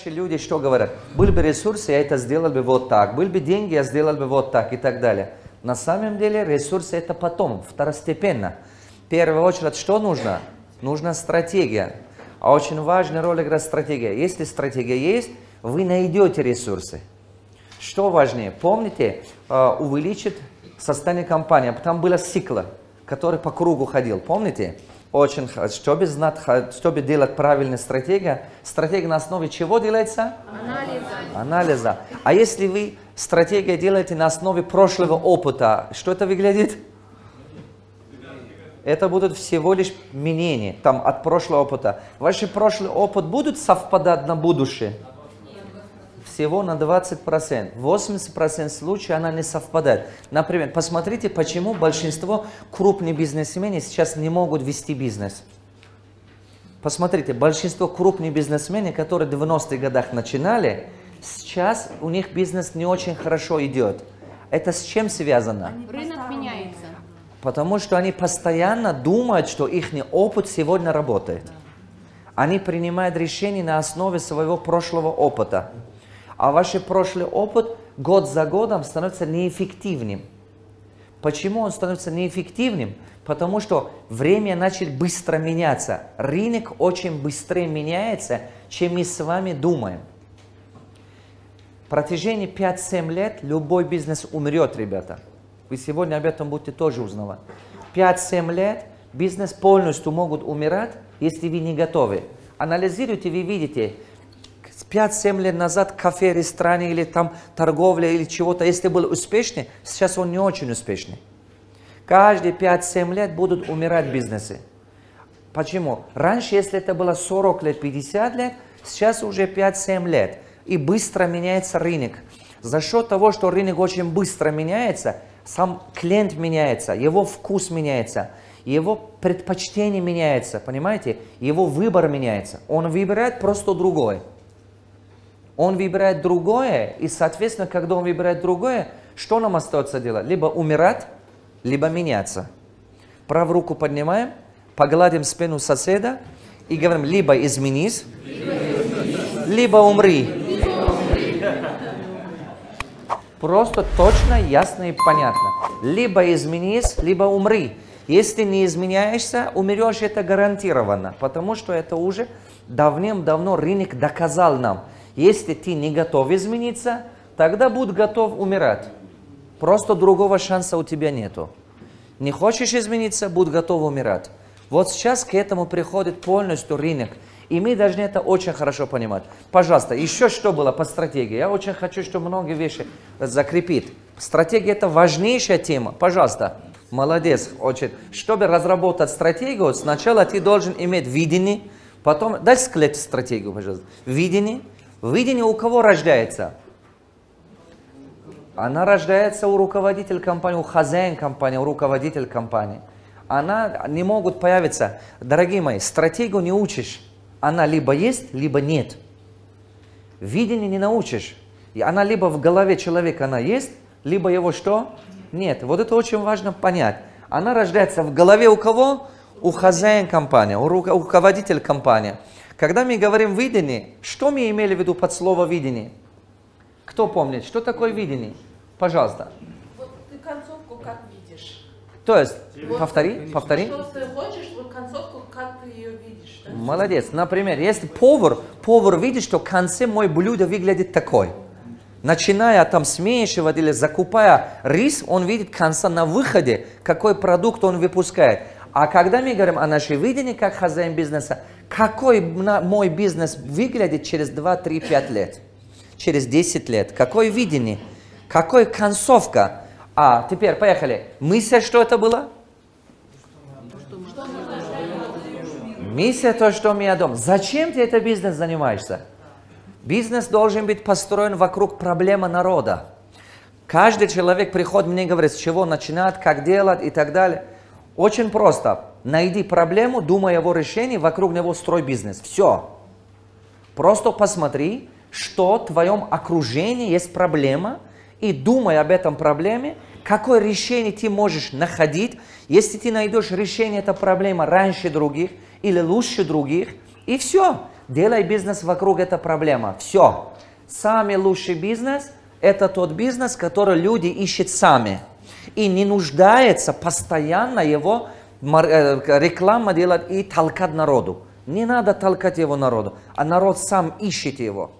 раньше люди что говорят? Был бы ресурс, я это сделал бы вот так. Был бы деньги, я сделал бы вот так и так далее. На самом деле ресурсы это потом, второстепенно. В первую очередь что нужно? Нужна стратегия. А очень важная роль играет стратегия. Если стратегия есть, вы найдете ресурсы. Что важнее? Помните, увеличить состояние компании. Там был цикл, который по кругу ходил. Помните? Очень, чтобы знать, чтобы делать правильную стратегию, стратегия на основе чего делается? Анализа. А если вы стратегию делаете на основе прошлого опыта, что это выглядит? Это будут всего лишь мнения там, от прошлого опыта. Ваши прошлый опыт будут совпадать на будущее? Всего на 20%. 80% случаев она не совпадает. Например, посмотрите, почему большинство крупных бизнесменов сейчас не могут вести бизнес. Посмотрите, большинство крупных бизнесменов, которые в 90-х годах начинали, сейчас у них бизнес не очень хорошо идет. Это с чем связано? Рынок меняется. Потому что они постоянно думают, что их опыт сегодня работает. Они принимают решения на основе своего прошлого опыта. А ваш прошлый опыт год за годом становится неэффективным. Почему он становится неэффективным? Потому что время начали быстро меняться. Рынок очень быстро меняется, чем мы с вами думаем. В протяжении 5-7 лет любой бизнес умрет, ребята. Вы сегодня об этом будете тоже узнавать. 5-7 лет бизнес полностью могут умирать, если вы не готовы. Анализируйте, вы видите, 5-7 лет назад кафе, ресторан или там торговля или чего-то, если был успешный, сейчас он не очень успешный. Каждые 5-7 лет будут умирать бизнесы. Почему? Раньше, если это было 40 лет, 50 лет, сейчас уже 5-7 лет. И быстро меняется рынок. За счет того, что рынок очень быстро меняется, сам клиент меняется, его вкус меняется, его предпочтение меняется, понимаете? Его выбор меняется. Он выбирает просто другое. Он выбирает другое, и, соответственно, когда он выбирает другое, что нам остается делать? Либо умирать, либо меняться. Правую руку поднимаем, погладим спину соседа и говорим, либо изменись, либо умри. Просто точно, ясно и понятно. Либо изменись, либо умри. Если не изменяешься, умрешь, это гарантированно, потому что это уже давным-давно рынок доказал нам. Если ты не готов измениться, тогда будь готов умирать. Просто другого шанса у тебя нету. Не хочешь измениться, будь готов умирать. Вот сейчас к этому приходит полностью рынок. И мы должны это очень хорошо понимать. Пожалуйста, еще что было по стратегии? Я очень хочу, чтобы многие вещи закрепить. Стратегия – это важнейшая тема. Пожалуйста, молодец. Очень. Чтобы разработать стратегию, сначала ты должен иметь видение, потом… Дай склеить стратегию, пожалуйста. Видение. Видение у кого рождается? Она рождается у руководителя компании, у хозяина компании, у руководителя компании. Она не могут появиться. Дорогие мои, стратегию не учишь. Она либо есть, либо нет. Видение не научишь. И она либо в голове человека она есть, либо его что? Нет. Вот это очень важно понять. Она рождается в голове у кого? У хозяина компании, у руководителя компании. Когда мы говорим видение, что мы имели в виду под слово видение? Кто помнит, что такое видение? Пожалуйста. Вот ты концовку как видишь? То есть, Вот, повтори. Что ты хочешь, вот концовку, как ты ее видишь? Да? Молодец. Например, если повар видит, что в конце мой блюдо выглядит такой. Начиная там смешивать или закупая рис, он видит конца на выходе, какой продукт он выпускает. А когда мы говорим о нашей видении как хозяин бизнеса, какой мой бизнес выглядит через 2, 3, 5 лет, через 10 лет, какое видение, какая концовка. А теперь поехали. Миссия, что это было? Миссия то, что мы отдаем. Зачем ты это бизнес занимаешься? Бизнес должен быть построен вокруг проблемы народа. Каждый человек приходит мне и говорит, с чего начинать, как делать и так далее. Очень просто. Найди проблему, думай о его решении, вокруг него строй бизнес. Все. Просто посмотри, что в твоем окружении есть проблема, и думай об этом проблеме, какое решение ты можешь находить. Если ты найдешь решение этой проблемы раньше других или лучше других, и все. Делай бизнес вокруг этой проблемы. Все. Самый лучший бизнес – это тот бизнес, который люди ищут сами. И не нуждается постоянно его реклама делать и толкать народу. Не надо толкать его народу, а народ сам ищет его.